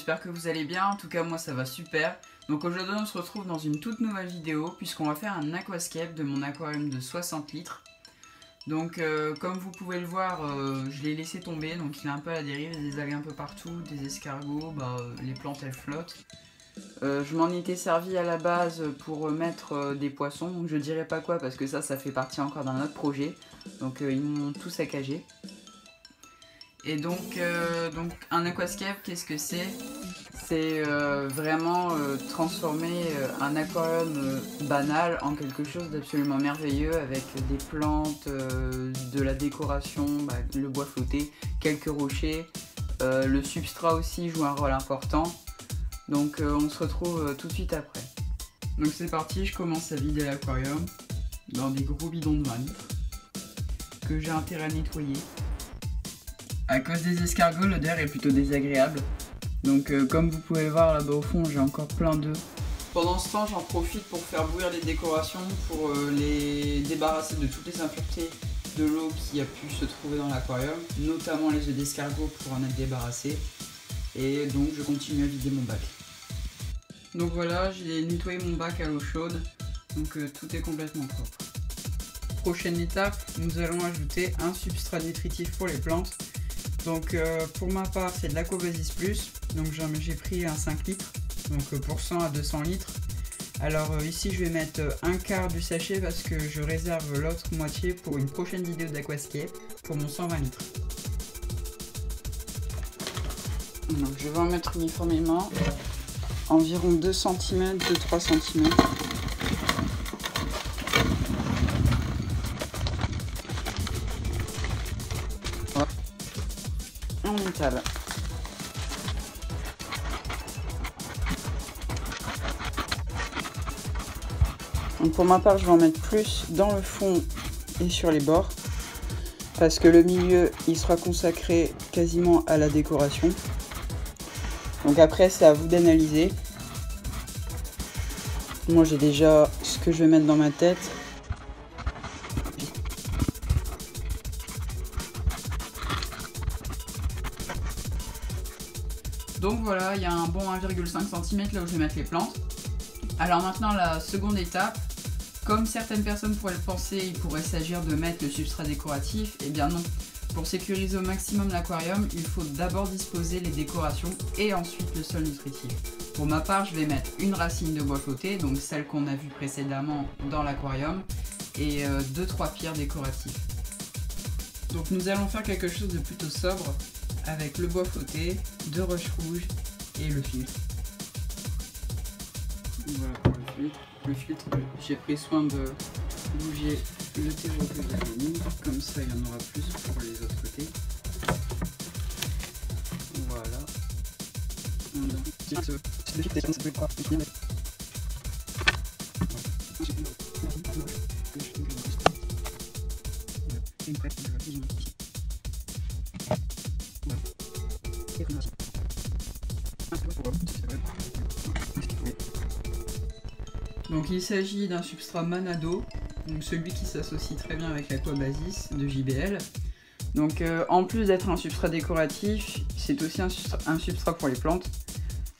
j'espère que vous allez bien, en tout cas moi ça va super. Donc aujourd'hui on se retrouve dans une toute nouvelle vidéo puisqu'on va faire un aquascape de mon aquarium de 60 litres. Donc comme vous pouvez le voir, je l'ai laissé tomber, donc il est un peu à la dérive, il y a des algues un peu partout, des escargots, les plantes elles flottent. Je m'en étais servi à la base pour mettre des poissons, donc je dirais pas quoi parce que ça fait partie encore d'un autre projet. Donc ils m'ont tout saccagé. Et donc un aquascape, qu'est-ce que c'est? C'est vraiment transformer un aquarium banal en quelque chose d'absolument merveilleux avec des plantes, de la décoration, le bois flotté, quelques rochers. Le substrat aussi joue un rôle important. Donc on se retrouve tout de suite après. Donc c'est parti, je commence à vider l'aquarium dans des gros bidons de 20 litres que j'ai intérêt à nettoyer. À cause des escargots, l'odeur est plutôt désagréable. Donc comme vous pouvez le voir là-bas au fond, j'ai encore plein d'œufs. Pendant ce temps, j'en profite pour faire bouillir les décorations, pour les débarrasser de toutes les impuretés de l'eau qui a pu se trouver dans l'aquarium, notamment les œufs d'escargot pour en être débarrassé. Et donc je continue à vider mon bac. Donc voilà, j'ai nettoyé mon bac à l'eau chaude, donc tout est complètement propre. Prochaine étape, nous allons ajouter un substrat nutritif pour les plantes. Donc pour ma part c'est de l'Aquabasis Plus, donc j'ai pris un 5 litres, donc pour 100 à 200 litres. Alors ici je vais mettre un quart du sachet parce que je réserve l'autre moitié pour une prochaine vidéo d'aquascape pour mon 120 litres. Donc je vais en mettre uniformément environ 2 cm, 2-3 cm. On étale. Donc pour ma part, je vais en mettre plus dans le fond et sur les bords parce que le milieu il sera consacré quasiment à la décoration. Donc après, c'est à vous d'analyser. Moi, j'ai déjà ce que je vais mettre dans ma tête. Donc voilà, il y a un bon 1,5 cm là où je vais mettre les plantes. Alors maintenant, la seconde étape, comme certaines personnes pourraient le penser, il pourrait s'agir de mettre le substrat décoratif. Eh bien non, pour sécuriser au maximum l'aquarium, il faut d'abord disposer les décorations et ensuite le sol nutritif. Pour ma part, je vais mettre une racine de bois flotté, donc celle qu'on a vue précédemment dans l'aquarium, et 2-3 pierres décoratives. Donc nous allons faire quelque chose de plutôt sobre, avec le bois flotté, 2 roches rouges et le filtre. Voilà pour le filtre. Le filtre, j'ai pris soin de bouger le terreau que j'avais mis, comme ça il y en aura plus pour les autres côtés. Voilà. Donc il s'agit d'un substrat Manado, donc celui qui s'associe très bien avec l'Aquabasis de JBL. Donc en plus d'être un substrat décoratif, c'est aussi un substrat pour les plantes.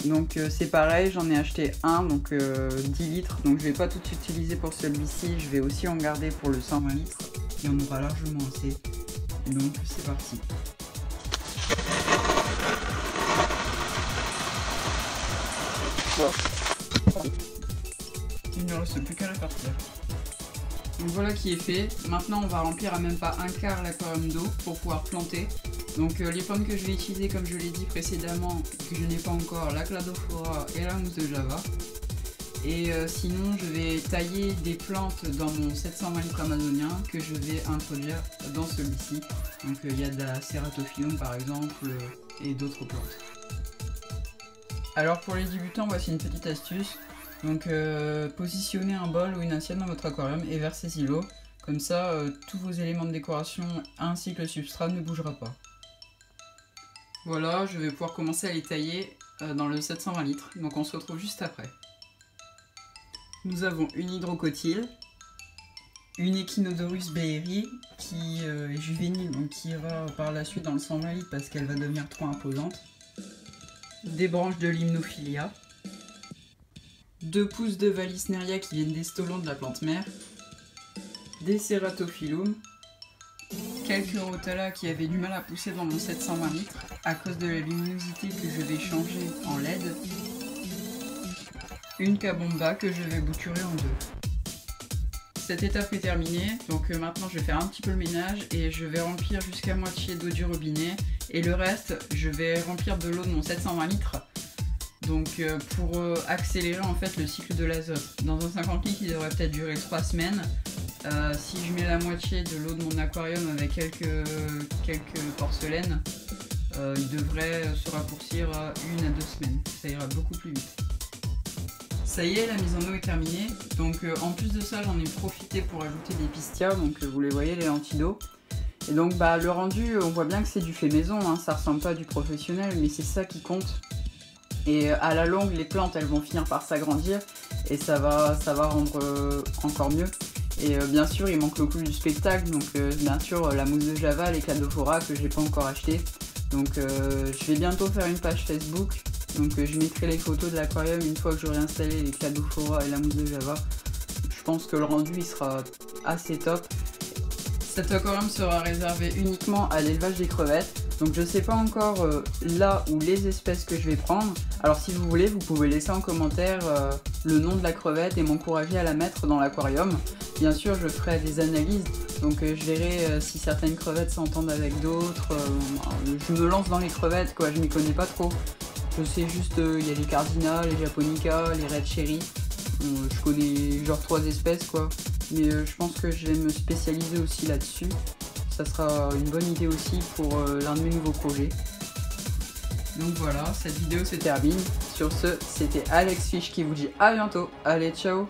Donc c'est pareil, j'en ai acheté un, donc 10 litres, donc je vais pas tout utiliser pour celui-ci, je vais aussi en garder pour le 120 litres, et on aura largement assez. Donc c'est parti. Il ne reste plus qu'à répartir. Donc voilà qui est fait. Maintenant on va remplir à même pas un quart l'aquarium d'eau pour pouvoir planter. Donc les plantes que je vais utiliser, comme je l'ai dit précédemment, que je n'ai pas encore, la Cladophora et la mousse de Java. Et sinon je vais tailler des plantes dans mon 720 litres amazonien que je vais introduire dans celui-ci. Donc il y a de la Ceratophyllum par exemple et d'autres plantes. Alors pour les débutants, voici une petite astuce. Donc positionnez un bol ou une assiette dans votre aquarium et versez-y l'eau. Comme ça, tous vos éléments de décoration ainsi que le substrat ne bougera pas. Voilà, je vais pouvoir commencer à les tailler dans le 720 litres. Donc on se retrouve juste après. Nous avons une hydrocotyle, une Echinodorus beeri qui est juvénile, donc qui ira par la suite dans le 120 litres parce qu'elle va devenir trop imposante. des branches de Limnophilia, 2 pousses de Vallisneria qui viennent des stolons de la plante mère, des Ceratophyllum, quelques Rotala qui avaient du mal à pousser dans mon 720 litres à cause de la luminosité que je vais changer en LED, une Kabomba que je vais bouturer en 2. Cette étape est terminée, donc maintenant je vais faire un petit peu le ménage et je vais remplir jusqu'à moitié d'eau du robinet et le reste je vais remplir de l'eau de mon 720 litres donc pour accélérer en fait le cycle de l'azote. Dans un 50 litres il devrait peut-être durer 3 semaines. Si je mets la moitié de l'eau de mon aquarium avec quelques porcelaines, il devrait se raccourcir 1 à 2 semaines, ça ira beaucoup plus vite. Ça y est, la mise en eau est terminée, donc en plus de ça j'en ai profité pour ajouter des pistia, donc vous les voyez, les lentilles d'eau. Et donc le rendu, on voit bien que c'est du fait maison, hein, ça ressemble pas à du professionnel, mais c'est ça qui compte. Et à la longue, les plantes elles vont finir par s'agrandir et ça va rendre encore mieux. Et bien sûr il manque le coup du spectacle, donc bien sûr la mousse de Java, les Cladophora que j'ai pas encore acheté. Donc je vais bientôt faire une page Facebook. Donc je mettrai les photos de l'aquarium une fois que j'aurai installé les Cladophora et la mousse de Java. Je pense que le rendu il sera assez top. Cet aquarium sera réservé uniquement à l'élevage des crevettes. Donc je sais pas encore là où les espèces que je vais prendre. Alors si vous voulez, vous pouvez laisser en commentaire le nom de la crevette et m'encourager à la mettre dans l'aquarium. Bien sûr je ferai des analyses. Donc je verrai si certaines crevettes s'entendent avec d'autres. Je me lance dans les crevettes quoi, je m'y connais pas trop. Je sais juste, il y a les Cardinal, les Japonica, les Red Cherry. Je connais genre 3 espèces quoi. Mais je pense que je vais me spécialiser aussi là-dessus. Ça sera une bonne idée aussi pour l'un de mes nouveaux projets. Donc voilà, cette vidéo se termine. Sur ce, c'était Alex Fish qui vous dit à bientôt. Allez, ciao!